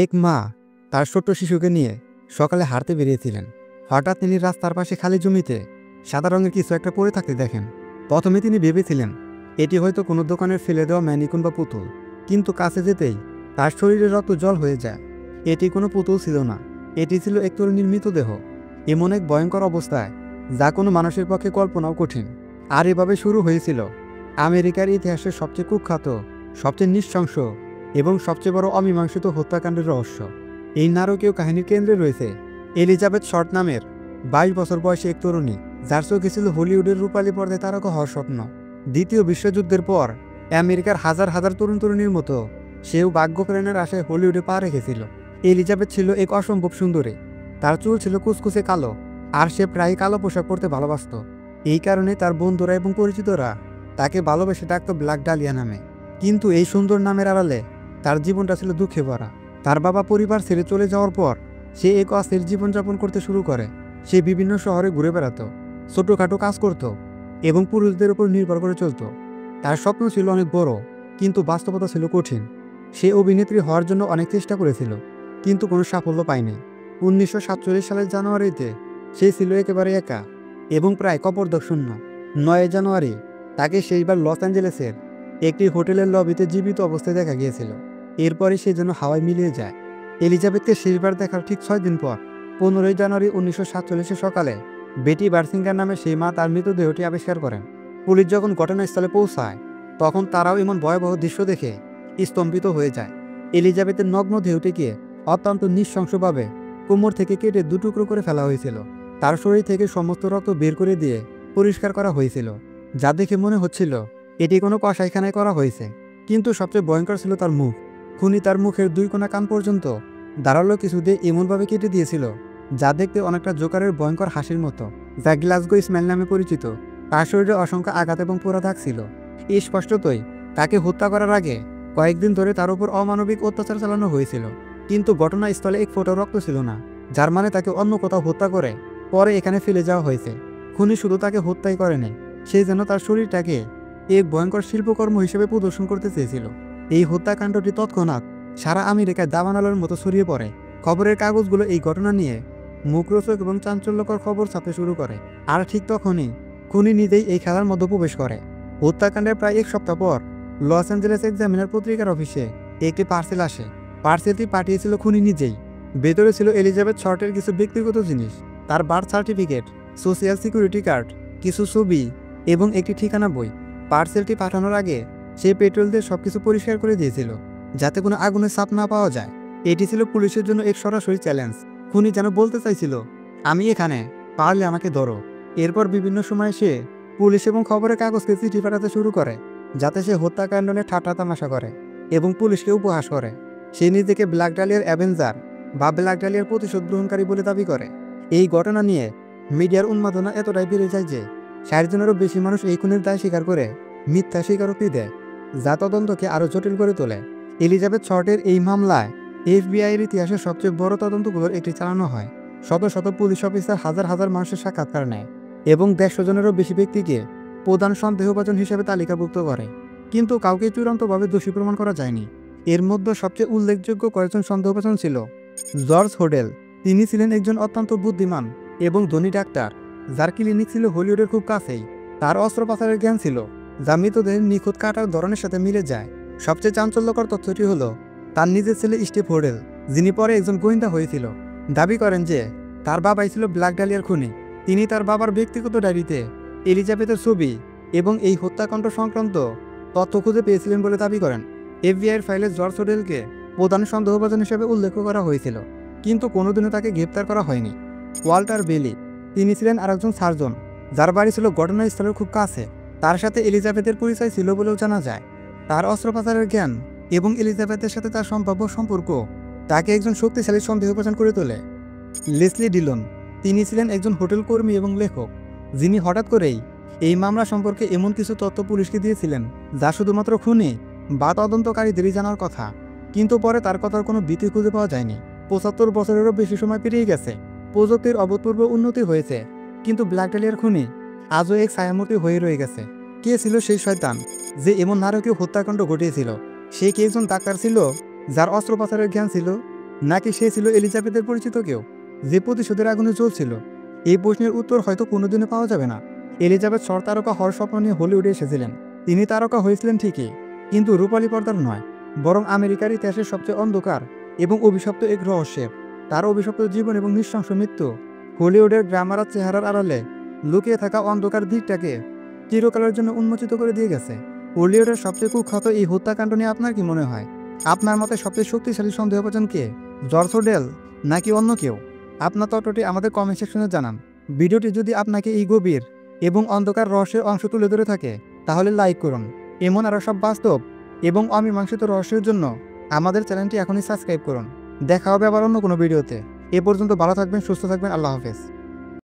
এক মা তার ছোট্ট শিশুকে নিয়ে সকালে হাঁটতে বেরিয়েছিলেন। হঠাৎ তিনি রাস্তার পাশে খালি জমিতে সাদা রঙের কিছু একটা পড়ে থাকতে দেখেন। প্রথমে তিনি ভেবেছিলেন এটি হয়তো কোনো দোকানের ফেলে দেওয়া ম্যানিকুন বা পুতুল, কিন্তু কাছে যেতেই তার শরীরে রক্ত জল হয়ে যায়। এটি কোনো পুতুল ছিল না, এটি ছিল এক তরুণীর মৃতদেহ, এমন এক ভয়ঙ্কর অবস্থায় যা কোনো মানুষের পক্ষে কল্পনাও কঠিন। আর এভাবে শুরু হয়েছিল আমেরিকার ইতিহাসের সবচেয়ে কুখ্যাত, সবচেয়ে নৃশংস এবং সবচেয়ে বড় অমীমাংসিত হত্যাকাণ্ডের রহস্য। এই নারকীয় কাহিনীর কেন্দ্রে রয়েছে এলিজাবেথ শর্ট নামের 22 বছর বয়সী এক তরুণী, যার চোখে ছিল হলিউডের রূপালী পর্দায় তারকা হওয়ার স্বপ্ন। দ্বিতীয় বিশ্বযুদ্ধের পর আমেরিকার হাজার হাজার তরুণ তরুণীর মতো সেও ভাগ্যপ্রাণের আশায় হলিউডে পা রেখেছিল। এলিজাবেথ ছিল এক অসম্ভব সুন্দরী। তার চুল ছিল কুচকুচে কালো, আর সে প্রায় কালো পোশাক পরতে ভালোবাসত। এই কারণে তার বন্ধুরা এবং পরিচিতরা তাকে ভালোবেসে ডাকত ব্ল্যাক ডালিয়া নামে। কিন্তু এই সুন্দর নামের আড়ালে তার জীবনটা ছিল দুঃখে ভরা। তার বাবা পরিবার ছেড়ে চলে যাওয়ার পর সে এক অস্থির জীবনযাপন করতে শুরু করে। সে বিভিন্ন শহরে ঘুরে বেড়াত, ছোটোখাটো কাজ করত এবং পুরুষদের উপর নির্ভর করে চলত। তার স্বপ্ন ছিল অনেক বড়, কিন্তু বাস্তবতা ছিল কঠিন। সে অভিনেত্রী হওয়ার জন্য অনেক চেষ্টা করেছিল, কিন্তু কোনো সাফল্য পায়নি। 1947 সালের জানুয়ারিতে সে ছিল একেবারে একা এবং প্রায় কপর্দকশূন্য। 9 জানুয়ারি তাকে শেষবার লস অ্যাঞ্জেলেসের একটি হোটেলের লবিতে জীবিত অবস্থায় দেখা গিয়েছিল। এরপরে সে যেন হাওয়ায় মিলিয়ে যায়। এলিজাবেথকে শেষবার দেখার ঠিক 6 দিন পর 15 জানুয়ারি 1947 সকালে বেটি বার্সিঙ্গার নামে সেই মা তার মৃতদেহটি আবিষ্কার করেন। পুলিশ যখন ঘটনাস্থলে পৌঁছায় তখন তারাও এমন ভয়াবহ দৃশ্য দেখে স্তম্ভিত হয়ে যায়। এলিজাবেথের নগ্ন দেহটিকে অত্যন্ত নৃশংসভাবে কোমর থেকে কেটে দুটুকরো করে ফেলা হয়েছিল। তার শরীর থেকে সমস্ত রক্ত বের করে দিয়ে পরিষ্কার করা হয়েছিল, যা দেখে মনে হচ্ছিল এটি কোনো কসাইখানায় করা হয়েছে। কিন্তু সবচেয়ে ভয়ঙ্কর ছিল তার মুখ। খুনি তার মুখের 2 কোণা কান পর্যন্ত ধারালো কিছু দিয়ে এমনভাবে কেটে দিয়েছিল যা দেখতে অনেকটা জোকারের ভয়ঙ্কর হাসির মতো, যা গ্লাসগো স্মাইল নামে পরিচিত। তার শরীরে অসংখ্য আঘাত এবং পোড়া দাগ ছিল। স্পষ্টতই তাকে হত্যা করার আগে কয়েকদিন ধরে তার উপর অমানবিক অত্যাচার চালানো হয়েছিল। কিন্তু ঘটনাস্থলে এক ফোঁটা রক্ত ছিল না, যার মানে তাকে অন্য কোথাও হত্যা করে পরে এখানে ফেলে যাওয়া হয়েছে। খুনি শুধু তাকে হত্যাই করেনি, সে যেন তার শরীরটাকে এক ভয়ঙ্কর শিল্পকর্ম হিসেবে প্রদর্শন করতে চেয়েছিল। এই হত্যাকাণ্ডটি তৎক্ষণাৎ সারা আমেরিকায় দাবানলের মতো ছড়িয়ে পড়ে। খবরের কাগজগুলো এই ঘটনা নিয়ে মুখরোচক এবং চাঞ্চল্যকর খবর ছাপতে শুরু করে। আর ঠিক তখনই খুনি নিজেই এই খেলার মধ্যে প্রবেশ করে। হত্যাকাণ্ডের প্রায় 1 সপ্তাহ পর লস অ্যাঞ্জেলেস এক্সামিনার পত্রিকার অফিসে একটি পার্সেল আসে। পার্সেলটি পাঠিয়েছিল খুনি নিজেই। ভেতরে ছিল এলিজাবেথ শর্টের কিছু ব্যক্তিগত জিনিস, তার birth certificate, social security card, কিছু ছবি এবং একটি ঠিকানা বই। পার্সেলটি পাঠানোর আগে সে পেট্রোল দিয়ে সবকিছু পরিষ্কার করে দিয়েছিল, যাতে কোনো আগুনের ছাপ না পাওয়া যায়। এটি ছিল পুলিশের জন্য এক সরাসরি চ্যালেঞ্জ। খুনি যেন বলতে চাইছিল, আমি এখানে, পারলে আমাকে ধরো। এরপর বিভিন্ন সময় সে পুলিশ এবং খবরের কাগজকে চিঠি পাঠাতে শুরু করে, যাতে সে হত্যাকাণ্ড নিয়ে ঠাট্টা তামাশা করে এবং পুলিশকে উপহাস করে। সে নিজেকে ব্ল্যাক ডালিয়ার অ্যাভেঞ্জার বা ব্ল্যাক ডালিয়ার প্রতিশোধ গ্রহণকারী বলে দাবি করে। এই ঘটনা নিয়ে মিডিয়ার উন্মাদনা এতটাই বেড়ে যায় যে 60 জনেরও বেশি মানুষ এই খুনের দায় স্বীকার করে মিথ্যা স্বীকারোক্তি দেয়, যা তদন্তকে আরও জটিল করে তোলে। এলিজাবেথ শর্টের এই মামলায় এফবিআইয়ের ইতিহাসের সবচেয়ে বড় তদন্তগুলোর একটি চালানো হয়। শত শত পুলিশ অফিসার হাজার হাজার মানুষের সাক্ষাৎকার নেয় এবং 150 জনেরও বেশি ব্যক্তিকে প্রধান সন্দেহভাজন হিসেবে তালিকাভুক্ত করে, কিন্তু কাউকে চূড়ান্তভাবে দোষী প্রমাণ করা যায়নি। এর মধ্যে সবচেয়ে উল্লেখযোগ্য কয়েকজন সন্দেহভাজন ছিল জর্জ হোডেল। তিনি ছিলেন একজন অত্যন্ত বুদ্ধিমান এবং ধনী ডাক্তার, যার ক্লিনিক ছিল হলিউডের খুব কাছেই। তার অস্ত্রোপচারের জ্ঞান ছিল, যা মৃতদেহের নিখুঁত কাটার ধরনের সাথে মিলে যায়। সবচেয়ে চাঞ্চল্যকর তথ্যটি হলো তার নিজের ছেলে স্টিভ হোডেল, যিনি পরে একজন গোয়েন্দা হয়েছিল, দাবি করেন যে তার বাবাই ছিল ব্ল্যাক ডালিয়ার খুনি। তিনি তার বাবার ব্যক্তিগত ডায়েরিতে এলিজাবেথের ছবি এবং এই হত্যাকাণ্ড সংক্রান্ত তথ্য খুঁজে পেয়েছিলেন বলে দাবি করেন। এফবিআইয়ের ফাইলে জর্জ হোডেলকে প্রধান সন্দেহভাজন হিসেবে উল্লেখ করা হয়েছিল, কিন্তু কোনোদিনও তাকে গ্রেপ্তার করা হয়নি। ওয়াল্টার বেলি, তিনি ছিলেন আরেকজন সার্জন, যার বাড়ি ছিল ঘটনাস্থলের খুব কাছে। তার সাথে এলিজাবেথের পরিচয় ছিল বলেও জানা যায়। তার অস্ত্রোপচারের জ্ঞান এবং এলিজাবেথের সাথে তার সম্ভাব্য সম্পর্ক তাকে একজন শক্তিশালী সন্দেহভাজন করে তোলে। লেসলি ডিলন, তিনি ছিলেন একজন হোটেল কর্মী এবং লেখক, যিনি হঠাৎ করেই এই মামলা সম্পর্কে এমন কিছু তথ্য পুলিশকে দিয়েছিলেন যা শুধুমাত্র খুনি বা তদন্তকারীদেরই জানার কথা। কিন্তু পরে তার কথার কোনো ভিত্তি খুঁজে পাওয়া যায়নি। 75 বছরেরও বেশি সময় পেরিয়ে গেছে, প্রযুক্তির অভূতপূর্ব উন্নতি হয়েছে, কিন্তু ব্ল্যাক ডালিয়ার খুনি আজও এক ছায়ামূর্তি হয়ে রয়ে গেছে। কে ছিল সেই শয়তান যে এমন নারকীয় হত্যাকাণ্ড ঘটিয়েছিল? সে কি একজন ডাক্তার ছিল যার অস্ত্রোপচারের জ্ঞান ছিল, নাকি সে ছিল এলিজাবেথের পরিচিত কেউ যে প্রতিশোধের আগুনে জ্বলছিল? এই প্রশ্নের উত্তর হয়তো কোনোদিনও পাওয়া যাবে না। এলিজাবেথ শর তারকা হওয়ার স্বপ্ন নিয়ে হলিউডে এসেছিলেন। তিনি তারকা হয়েছিলেন ঠিকই, কিন্তু রূপালী পর্দার নয়, বরং আমেরিকার ইতিহাসের সবচেয়ে অন্ধকার এবং অভিশপ্ত এক রহস্যের। তার অভিশপ্ত জীবন এবং নৃশংস মৃত্যু হলিউডের গ্ল্যামারাস চেহারার আড়ালে লুকিয়ে থাকা অন্ধকার দিকটাকে চিরকালের জন্য উন্মোচিত করে দিয়ে গেছে। হলিউডের সবচেয়ে কুখ্যাত এই হত্যাকাণ্ড নিয়ে আপনার কি মনে হয়? আপনার মতে সবচেয়ে শক্তিশালী সন্দেহভাজন কে, জর্জ ডেল নাকি অন্য কেউ? আপনার তত্ত্বটি আমাদের কমেন্ট সেকশনে জানান। ভিডিওটি যদি আপনাকে এই গভীর এবং অন্ধকার রহস্যের অংশ তুলে ধরে থাকে তাহলে লাইক করুন। এমন আরও সব বাস্তব এবং অমীমাংসিত রহস্যের জন্য আমাদের চ্যানেলটি এখনই সাবস্ক্রাইব করুন। দেখা হবে আবার অন্য কোনো ভিডিওতে। এ পর্যন্ত ভালো থাকবেন, সুস্থ থাকবেন। আল্লাহ হাফেজ।